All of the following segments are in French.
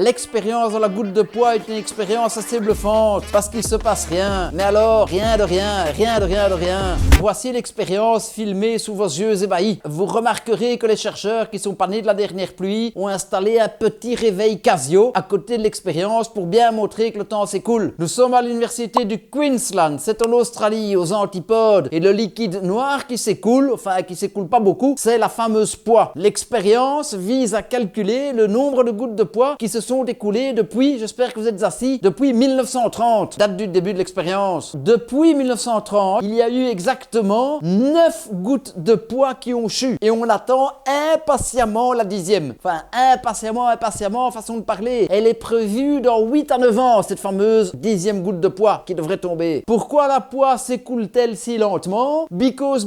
L'expérience dans la goutte de pois est une expérience assez bluffante parce qu'il se passe rien. Mais alors, rien de rien, rien de rien de rien. Voici l'expérience filmée sous vos yeux ébahis. Vous remarquerez que les chercheurs qui sont pas nés de la dernière pluie ont installé un petit réveil Casio à côté de l'expérience pour bien montrer que le temps s'écoule. Nous sommes à l'université du Queensland, c'est en Australie, aux antipodes. Et le liquide noir qui s'écoule, enfin qui s'écoule pas beaucoup, c'est la fameuse poix. L'expérience vise à calculer le nombre de gouttes de pois qui se sont écoulées depuis, j'espère que vous êtes assis, depuis 1930, date du début de l'expérience. Depuis 1930, il y a eu exactement 9 gouttes de pois qui ont chu. Et on attend impatiemment la 10e. Enfin, impatiemment, façon de parler. Elle est prévue dans 8 à 9 ans, cette fameuse 10e goutte de pois qui devrait tomber. Pourquoi la poix s'écoule-t-elle si lentement? Because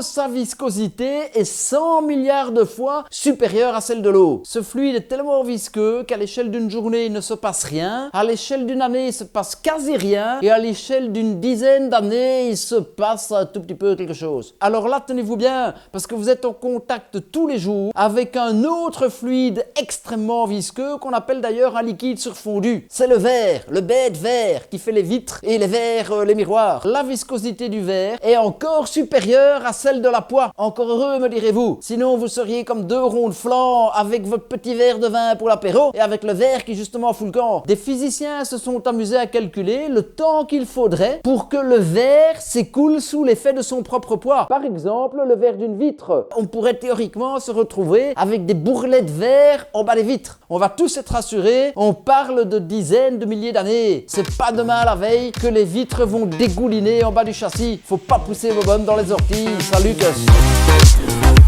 sa viscosité est 100 milliards de fois supérieure à celle de l'eau. Ce fluide est tellement visqueux qu'à l'échelle d'une journée, il ne se passe rien. À l'échelle d'une année, il se passe quasi rien. Et à l'échelle d'une dizaine d'années, il se passe un tout petit peu quelque chose. Alors là, tenez-vous bien, parce que vous êtes en contact tous les jours avec un autre fluide extrêmement visqueux qu'on appelle d'ailleurs un liquide surfondu. C'est le verre, le bête verre qui fait les vitres et les verres, les miroirs. La viscosité du verre est encore supérieure à celle de la poix. Encore heureux, me direz-vous. Sinon, vous seriez comme deux ronds de flanc avec votre petit verre de vin pour l'apéro et avec le verre qui justement fout le camp. Des physiciens se sont amusés à calculer le temps qu'il faudrait pour que le verre s'écoule sous l'effet de son propre poids. Par exemple, le verre d'une vitre. On pourrait théoriquement se retrouver avec des bourrelets de verre en bas des vitres. On va tous être rassurés, on parle de dizaines de milliers d'années. C'est pas demain à la veille que les vitres vont dégouliner en bas du châssis. Faut pas pousser vos bonnes dans les orties. Salut, Cus.